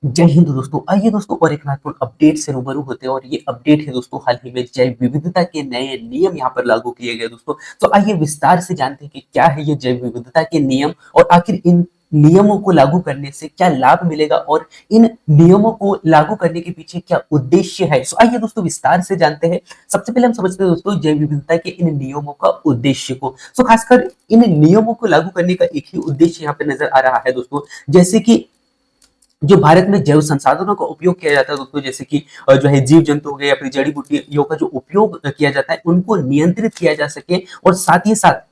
जय हिंद दोस्तों। आइए दोस्तों और एक महत्वपूर्ण अपडेट से रूबरू होते हैं और ये अपडेट है दोस्तों हाल ही में जैव विविधता के नए नियम यहाँ पर लागू किए गए दोस्तों। तो आइए विस्तार से जानते हैं कि क्या है ये जैव विविधता के नियम और आखिर इन नियमों को लागू करने से क्या लाभ मिलेगा और इन नियमों को लागू करने के पीछे क्या उद्देश्य है। सो आइए दोस्तों विस्तार से जानते हैं। सबसे पहले हम समझते हैं दोस्तों जैव विविधता के इन नियमों का उद्देश्य को। सो खासकर इन नियमों को लागू करने का एक ही उद्देश्य यहाँ पे नजर आ रहा है दोस्तों, जैसे कि जो भारत में जैव संसाधनों का उपयोग किया जाता है दोस्तों, जैसे कि जो है जीव जंतु हो गए या फिर जड़ी बूटियों का जो उपयोग किया जाता है उनको नियंत्रित किया जा सके और साथ ही साथ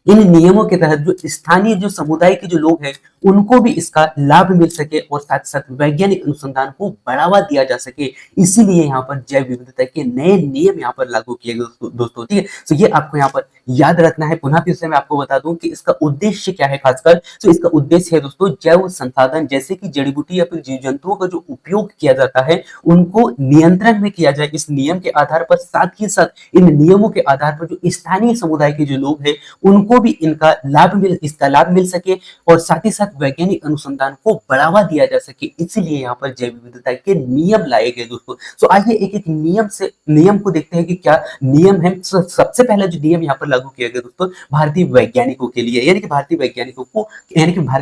इन नियमों के तहत जो स्थानीय जो समुदाय के जो लोग हैं उनको भी इसका लाभ मिल सके और साथ साथ वैज्ञानिक अनुसंधान को बढ़ावा दिया जा सके। इसीलिए यहाँ पर जैव विविधता के नए नियम यहाँ पर लागू किए गए दोस्तों। ठीक है, तो ये आपको यहाँ पर याद रखना है। पुनः फिर से मैं आपको बता दूं कि इसका उद्देश्य क्या है खासकर। तो इसका उद्देश्य है दोस्तों जैव संसाधन जैसे कि जड़ी बूटी या फिर जीव जंतुओं का जो उपयोग किया जाता है उनको नियंत्रण में किया जाए इस नियम के आधार पर। साथ ही साथ इन नियमों के आधार पर जो स्थानीय समुदाय के जो लोग हैं उनको भी इसका लाभ मिल सके और साथ ही साथ वैज्ञानिक अनुसंधान को बढ़ावा दिया जा सके। इसीलिए यहाँ पर जैव विविधता के नियम लाए गए दोस्तों। तो आइए एक एक नियम को देखते हैं कि क्या नियम है। सबसे पहला जो नियम यहाँ पर लागू किया गया दोस्तों भारतीय वैज्ञानिकों के लिए, यानी कि भारतीय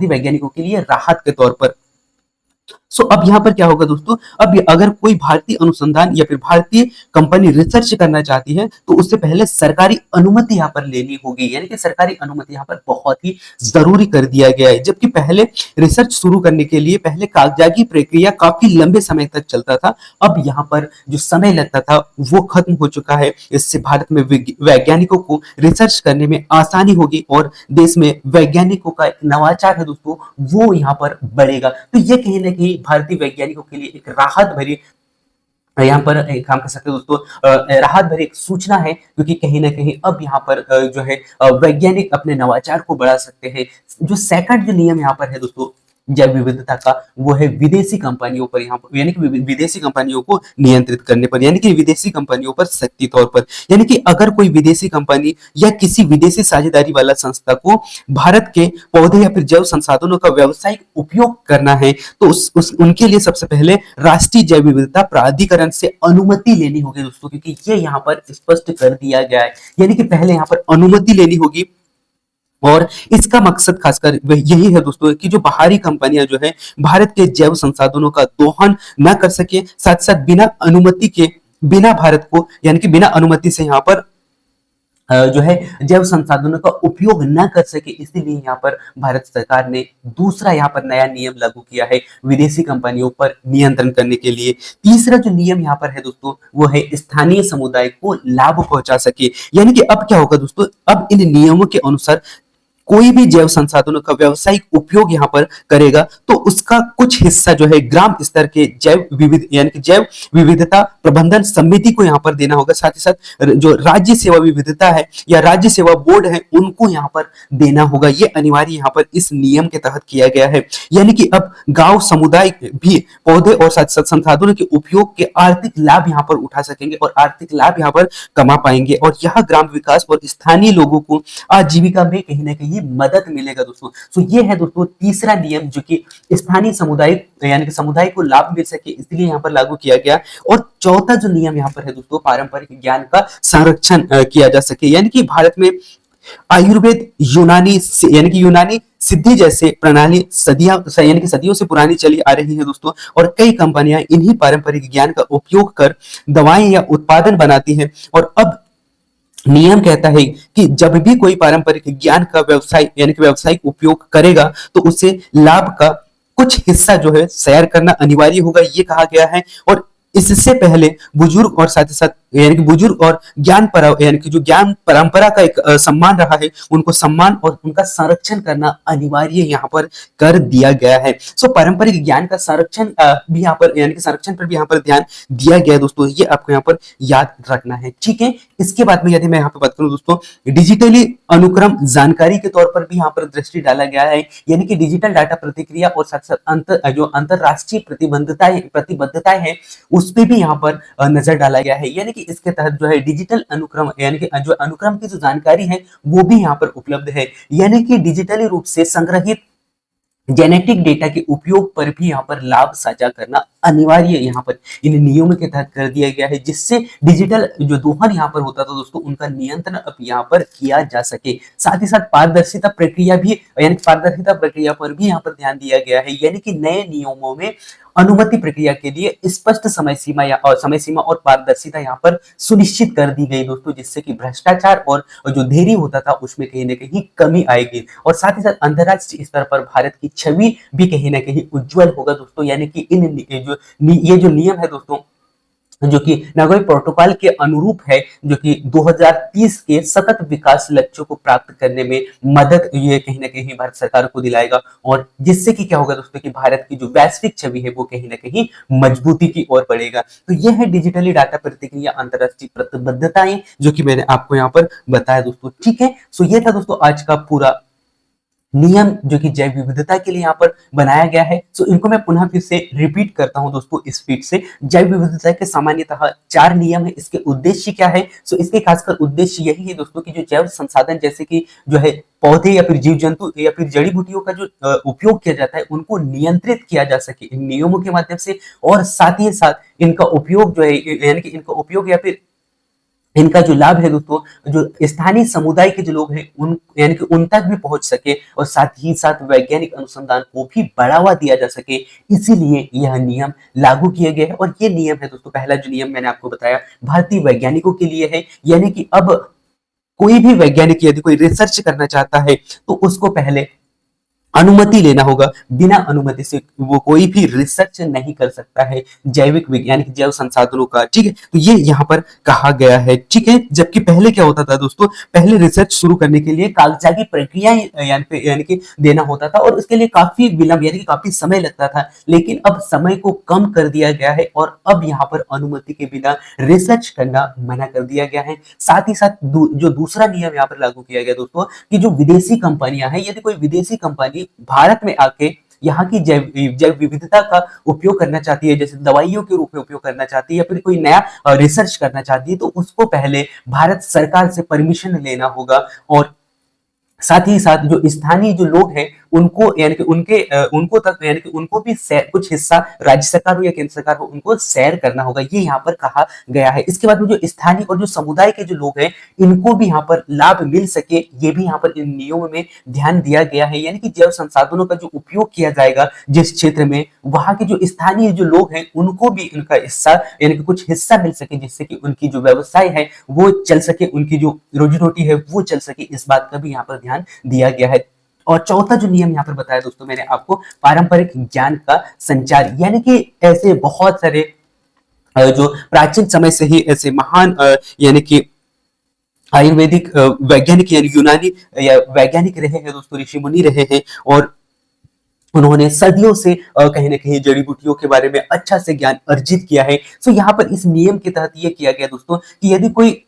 वैज्ञानिकों के लिए राहत के तौर पर। अब यहाँ पर क्या होगा दोस्तों, अब अगर कोई भारतीय अनुसंधान या फिर भारतीय कंपनी रिसर्च करना चाहती है तो उससे पहले सरकारी अनुमति यहाँ पर लेनी होगी, यानी कि सरकारी अनुमति यहाँ पर बहुत ही जरूरी कर दिया गया है। जबकि पहले रिसर्च शुरू करने के लिए पहले कागजाती प्रक्रिया काफी लंबे समय तक चलता था, अब यहाँ पर जो समय लगता था वो खत्म हो चुका है। इससे भारत में वैज्ञानिकों को रिसर्च करने में आसानी होगी और देश में वैज्ञानिकों का एक नवाचार है दोस्तों वो यहाँ पर बढ़ेगा। तो ये कहीं ना कहीं भारतीय वैज्ञानिकों के लिए एक राहत भरी, यहाँ पर एक काम कर सकते हैं दोस्तों, राहत भरी एक सूचना है, क्योंकि कहीं ना कहीं अब यहाँ पर जो है वैज्ञानिक अपने नवाचार को बढ़ा सकते हैं। जो सेकंड जो नियम यहाँ पर है दोस्तों जैव विविधता का, वो है विदेशी कंपनियों पर, यहाँ पर यानी कि विदेशी कंपनियों को नियंत्रित करने पर, यानी कि विदेशी कंपनियों पर सख्ती तौर पर। यानी कि अगर कोई विदेशी कंपनी या किसी विदेशी साझेदारी वाला संस्था को भारत के पौधे या फिर जैव संसाधनों का व्यावसायिक उपयोग करना है तो उनके लिए सबसे पहले राष्ट्रीय जैव विविधता प्राधिकरण से अनुमति लेनी होगी दोस्तों, क्योंकि ये यहाँ पर स्पष्ट कर दिया गया है। यानी कि पहले यहाँ पर अनुमति लेनी होगी और इसका मकसद खासकर यही है दोस्तों कि जो बाहरी कंपनियां जो है भारत के जैव संसाधनों का दोहन न कर सके, साथ साथ बिना भारत को यानी कि बिना अनुमति से यहाँ पर जो है जैव संसाधनों का उपयोग न कर सके। इसीलिए यहाँ पर भारत सरकार ने दूसरा यहाँ पर नया नियम लागू किया है विदेशी कंपनियों पर नियंत्रण करने के लिए। तीसरा जो नियम यहाँ पर है दोस्तों वो है स्थानीय समुदाय को लाभ पहुंचा सके। यानी कि अब क्या होगा दोस्तों, अब इन नियमों के अनुसार कोई भी जैव संसाधनों का व्यावसायिक उपयोग यहाँ पर करेगा तो उसका कुछ हिस्सा जो है ग्राम स्तर के जैव विविधता प्रबंधन समिति को यहाँ पर देना होगा। साथ ही साथ जो राज्य सेवा विविधता है या राज्य सेवा बोर्ड है उनको यहाँ पर देना होगा। ये अनिवार्य यहाँ पर इस नियम के तहत किया गया है। यानी कि अब गांव समुदाय भी पौधे और साथ साथ संसाधनों के उपयोग के आर्थिक लाभ यहाँ पर उठा सकेंगे और आर्थिक लाभ यहाँ पर कमा पाएंगे और यह ग्राम विकास और स्थानीय लोगों को आजीविका में कहीं ना कहीं मदद मिलेगा दोस्तों। तो ये है दोस्तों तीसरा नियम जो कि स्थानीय समुदाय यानी कि समुदाय को लाभ मिल सके, इसलिए यहाँ पर लागू किया गया। और चौथा जो नियम यहाँ पर है दोस्तों पारंपरिक ज्ञान का संरक्षण किया जा सके। यानी कि भारत में आयुर्वेद यूनानी सिद्धि जैसे प्रणाली सदियों से पुरानी चली आ रही है दोस्तों और कई कंपनियां इन्हीं पारंपरिक ज्ञान का उपयोग कर दवाएं या उत्पादन बनाती हैं। और अब नियम कहता है कि जब भी कोई पारंपरिक ज्ञान का व्यावसायिक उपयोग करेगा तो उसे लाभ का कुछ हिस्सा जो है शेयर करना अनिवार्य होगा, ये कहा गया है। और इससे पहले बुजुर्ग और साथ ही साथ यानी कि बुजुर्ग और जो ज्ञान परंपरा का एक सम्मान रहा है उनको सम्मान और उनका संरक्षण करना अनिवार्य यहाँ पर कर दिया गया है। पारंपरिक ज्ञान का संरक्षण भी यहाँ पर यानी कि संरक्षण पर भी यहाँ पर ध्यान दिया गया दोस्तों, ये आपको यहाँ पर याद रखना है। ठीक है, इसके बाद में यदि मैं यहाँ पे बात करूँ दोस्तों डिजिटली अनुक्रम जानकारी के तौर पर भी यहाँ पर दृष्टि डाला गया है। यानी कि डिजिटल डाटा प्रतिक्रिया और साथ साथ जो अंतरराष्ट्रीय प्रतिबद्धताएं हैं उस पर भी यहाँ पर नजर डाला गया है। यानी कि इसके तहत जो है डिजिटल अनुक्रम यानी कि जो अनुक्रम की जो जानकारी है वो भी यहाँ पर उपलब्ध है। यानी कि डिजिटली रूप से संग्रहित जेनेटिक डेटा के उपयोग पर भी यहाँ पर लाभ साझा करना अनिवार्य यहाँ पर इन नियमों के तहत कर दिया गया है, जिससे डिजिटल जो दोहन यहाँ पर होता था दोस्तों, उनका नियंत्रण अब यहाँ पर किया जा सके। साथ ही साथ पारदर्शिता प्रक्रिया भी, यानी पारदर्शिता प्रक्रिया पर भी यहाँ पर ध्यान दिया गया है, यानी कि नए नियमों में अनुमति प्रक्रिया के लिए स्पष्ट समय सीमा और पारदर्शिता यहाँ पर सुनिश्चित कर दी गई दोस्तों, जिससे कि भ्रष्टाचार और जो देरी होता था उसमें कहीं ना कहीं कमी आएगी। और साथ ही साथ अंतरराष्ट्रीय स्तर पर भारत की छवि भी कहीं ना कहीं उज्जवल होगा दोस्तों, यानी कि ये जो नियम है दोस्तों, जो कि नागोय प्रोटोकॉल के अनुरूप है, जो कि 2030 के सतत विकास लक्ष्यों को प्राप्त करने में मदद ये कहीं ना कहीं भारत सरकार को दिलाएगा, और जिससे कि क्या होगा दोस्तों कि भारत की जो वैश्विक छवि है वो कहीं ना कहीं मजबूती की ओर बढ़ेगा। तो यह है डिजिटली डाटा प्रतिक्रिया अंतरराष्ट्रीय प्रतिबद्धताएं, जो कि मैंने आपको यहाँ पर बताया दोस्तों। ठीक है, सो ये था दोस्तों आज का पूरा नियम जो कि जैव विविधता के लिए यहाँ पर बनाया गया है। सो इनको मैं पुनः फिर से रिपीट करता हूं दोस्तों स्पीड से। जैव विविधता के सामान्यतः 4 नियम है। इसके उद्देश्य क्या है? सो इसके खासकर उद्देश्य यही है दोस्तों कि जो जैव संसाधन जैसे कि जो है पौधे या फिर जीव जंतु या फिर जड़ी बूटियों का जो उपयोग किया जाता है उनको नियंत्रित किया जा सके इन नियमों के माध्यम से, और साथ ही साथ इनका उपयोग जो है, यानी कि इनका उपयोग या फिर इनका जो लाभ है दोस्तों, जो स्थानीय समुदाय के जो लोग हैं उन, यानी कि उन तक भी पहुंच सके, और साथ ही साथ वैज्ञानिक अनुसंधान को भी बढ़ावा दिया जा सके, इसीलिए यह नियम लागू किए गए हैं। और ये नियम है दोस्तों, पहला जो नियम मैंने आपको बताया भारतीय वैज्ञानिकों के लिए है, यानी कि अब कोई भी वैज्ञानिक यदि कोई रिसर्च करना चाहता है तो उसको पहले अनुमति लेना होगा। बिना अनुमति से वो कोई भी रिसर्च नहीं कर सकता है जैविक वैज्ञानिक जैव संसाधनों का। ठीक है, तो ये यहाँ पर कहा गया है। ठीक है, जबकि पहले क्या होता था दोस्तों, पहले रिसर्च शुरू करने के लिए कागजाती प्रक्रिया यानी कि देना होता था, और उसके लिए काफी विलंब यानी कि काफी समय लगता था। लेकिन अब समय को कम कर दिया गया है, और अब यहाँ पर अनुमति के बिना रिसर्च करना मना कर दिया गया है। साथ ही साथ जो दूसरा नियम यहाँ पर लागू किया गया दोस्तों, कि जो विदेशी कंपनियां हैं, यदि कोई विदेशी कंपनी भारत में आके यहाँ की जैव विविधता का उपयोग करना चाहती है, जैसे दवाइयों के रूप में उपयोग करना चाहती है, या फिर कोई नया रिसर्च करना चाहती है, तो उसको पहले भारत सरकार से परमिशन लेना होगा। और साथ ही साथ जो स्थानीय जो लोग हैं उनको, यानी कि उनको तक, यानी कि उनको भी कुछ हिस्सा राज्य सरकार हो या केंद्र सरकार हो उनको शेयर करना होगा, ये यहाँ पर कहा गया है। इसके बाद में जो स्थानीय और जो समुदाय के जो लोग हैं इनको भी यहाँ पर लाभ मिल सके, ये भी यहाँ पर इन नियमों में ध्यान दिया गया है। यानी कि जैव संसाधनों का जो उपयोग किया जाएगा जिस क्षेत्र में, वहां के जो स्थानीय जो लोग हैं उनको भी उनका हिस्सा, यानी कि कुछ हिस्सा मिल सके, जिससे कि उनकी जो व्यवसाय है वो चल सके, उनकी जो रोजी रोटी है वो चल सके। इस बात का भी यहाँ पर ध्यान दिया गया है। और चौथा जो नियम यहाँ पर बताया दोस्तों मैंने आपको, पारंपरिक ज्ञान का संचार, यानी कि ऐसे बहुत सारे जो प्राचीन समय से ही ऐसे महान यानी कि आयुर्वेदिक वैज्ञानिक यानी यूनानी या वैज्ञानिक रहे हैं दोस्तों, ऋषि मुनि रहे हैं, और उन्होंने सदियों से कहीं ना कहीं जड़ी बूटियों के बारे में अच्छा से ज्ञान अर्जित किया है। सो यहाँ पर इस नियम के तहत ये किया गया दोस्तों कि यदि कोई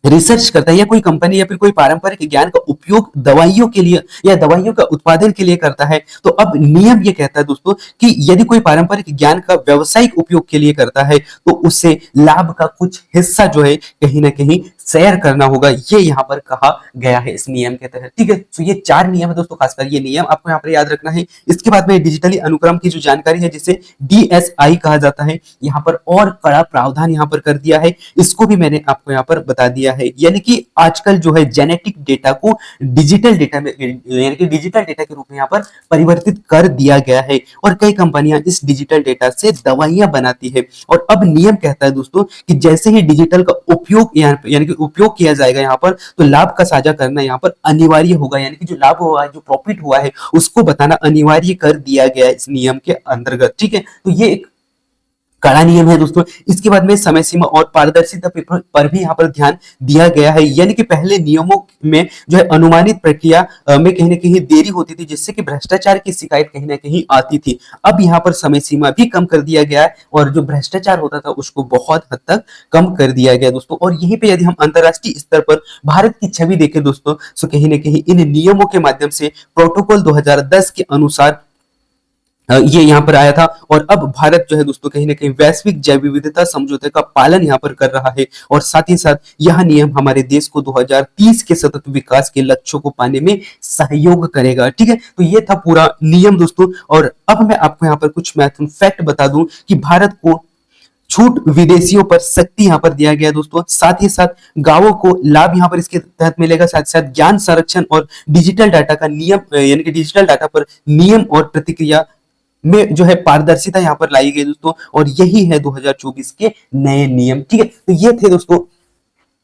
रिसर्च करता है या कोई कंपनी या फिर कोई पारंपरिक ज्ञान का उपयोग दवाइयों के लिए या दवाइयों का उत्पादन के लिए करता है, तो अब नियम ये कहता है दोस्तों कि यदि कोई पारंपरिक ज्ञान का व्यावसायिक उपयोग के लिए करता है तो उससे लाभ का कुछ हिस्सा जो है कहीं ना कहीं शेयर करना होगा, ये यहाँ पर कहा गया है इस नियम के तहत। ठीक है, तो ये 4 नियम है दोस्तों, खासकर ये नियम आपको यहाँ पर याद रखना है। इसके बाद में डिजिटली अनुक्रम की जो जानकारी है जिसे DSI कहा जाता है, यहाँ पर और कड़ा प्रावधान यहाँ पर कर दिया है, इसको भी मैंने आपको यहाँ पर बता दिया है। यानी कि आजकल जो है जेनेटिक डेटा को डिजिटल डेटा में, यानी कि डिजिटल डेटा के रूप में यहाँ पर परिवर्तित कर दिया गया है, और कई कंपनियां इस डिजिटल डेटा से दवाइयां बनाती है। और अब नियम कहता है दोस्तों कि जैसे ही डिजिटल का उपयोग यानी कि उपयोग किया जाएगा यहाँ पर, तो लाभ का साझा करना यहाँ पर अनिवार्य होगा, यानी कि जो लाभ हुआ है, जो प्रॉफिट हुआ है उसको बताना अनिवार्य कर दिया गया है इस नियम के अंतर्गत। ठीक है, तो ये एक कड़ा नियम है दोस्तों। इसके बाद में समय सीमा और पारदर्शिता पर भी यहाँ पर ध्यान दिया गया है, यानी कि पहले नियमों में जो है अनुमानित प्रक्रिया में कहीं ना कहीं देरी होती थी, जिससे कि भ्रष्टाचार की शिकायत कहीं ना कहीं आती थी। अब यहाँ पर समय सीमा भी कम कर दिया गया है, और जो भ्रष्टाचार होता था उसको बहुत हद तक कम कर दिया गया दोस्तों। और यहीं पे यदि हम अंतरराष्ट्रीय स्तर पर भारत की छवि देखें दोस्तों, तो कहीं ना कहीं इन नियमों के माध्यम से प्रोटोकॉल 2010 के अनुसार ये यहाँ पर आया था। और अब भारत जो है दोस्तों कहीं ना कहीं वैश्विक जैव विविधता समझौते का पालन यहाँ पर कर रहा है, और साथ ही साथ यह नियम हमारे देश को 2030 के सतत विकास के लक्ष्यों को पाने में सहयोग करेगा। ठीक है, तो ये था पूरा नियम दोस्तों। और अब मैं आपको यहाँ पर कुछ महत्वपूर्ण फैक्ट बता दूं कि भारत को छूट विदेशियों पर सख्ती यहाँ पर दिया गया है दोस्तों। साथ ही साथ गांवों को लाभ यहाँ पर इसके तहत मिलेगा। साथ ही साथ ज्ञान संरक्षण और डिजिटल डाटा का नियम यानी कि डिजिटल डाटा पर नियम और प्रतिक्रिया में जो है पारदर्शिता यहाँ पर लाई गई दोस्तों। और यही है 2024 के नए नियम। ठीक है, तो ये थे दोस्तों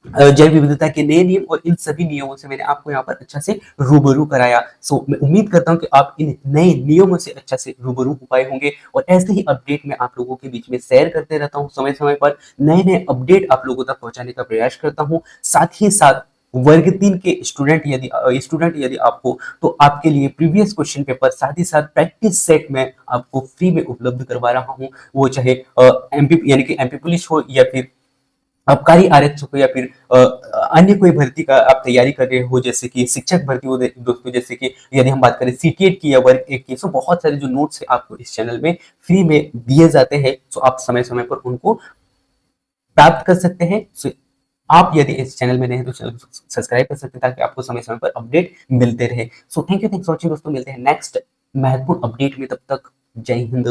जैव विविधता के नए नियम, और इन सभी नियमों से मैंने आपको यहाँ पर अच्छा से रूबरू कराया। सो मैं उम्मीद करता हूँ कि आप इन नए नियमों से अच्छा से रूबरू हो पाए होंगे, और ऐसे ही अपडेट मैं आप लोगों के बीच में शेयर करते रहता हूँ। समय समय पर नए नए अपडेट आप लोगों तक पहुंचाने का प्रयास करता हूँ। साथ ही साथ वर्ग 3 के स्टूडेंट यदि आप हो तो आपके लिए प्रीवियस क्वेश्चन पेपर, साथ ही साथ प्रैक्टिस सेट में आपको फ्री में उपलब्ध करवा रहा हूँ। वो चाहे एमपी यानी कि एमपी पुलिस हो, या फिर आबकारी आरक्षक हो, या फिर अन्य कोई भर्ती का आप तैयारी कर रहे हो, जैसे कि शिक्षक भर्ती हो दोस्तों, जैसे कि यदि हम बात करें सीटीएट की या वर्ग 1 की, तो बहुत सारे जो नोट्स है आपको इस चैनल में फ्री में दिए जाते हैं। तो आप समय समय पर उनको प्राप्त कर सकते हैं। So, आप यदि इस चैनल में नए हैं तो चैनल को सब्सक्राइब कर सकते हैं, ताकि आपको समय समय पर अपडेट मिलते रहे। So thank you, thanks for watching दोस्तों। मिलते हैं नेक्स्ट महत्वपूर्ण अपडेट में, तब तक जय हिंद,